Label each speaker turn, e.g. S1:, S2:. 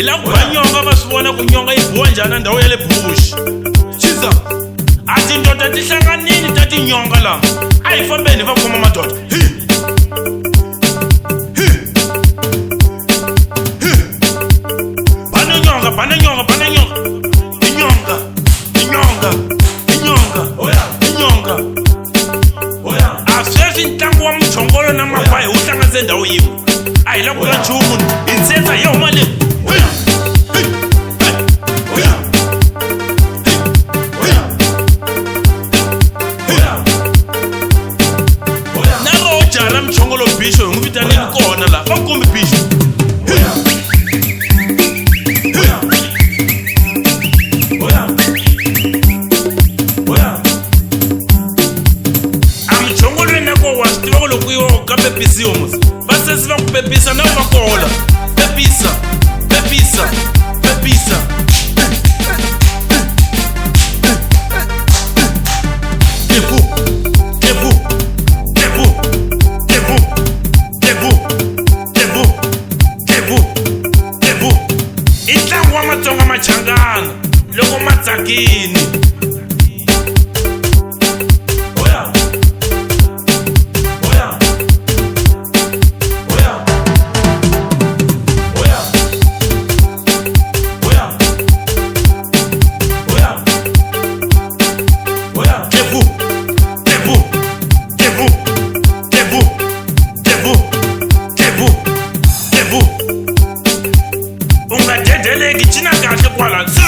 S1: Hila kubanyonga basibona kunyonga ibonjana ndawo yale bush. Chiza. Ati ndoda tihlanganini tati nyonga la. Ayifambeni vakuma madoda. Bana nyonga. Asesi ntangu wa mchongolo na mabaye uhlangane ndawo yimwe. Ayila kukachumu insenza yo mali. Naro jala mchongolo bisho ngubitani kona la. Bakumbi bisho. Pepisi homos. Basesi va kupepisa na vakola. Pepisa. Kevu. Intlangu wa Matsonga machangana. Loko matsakini. Ungadedeleki china kahle kwala.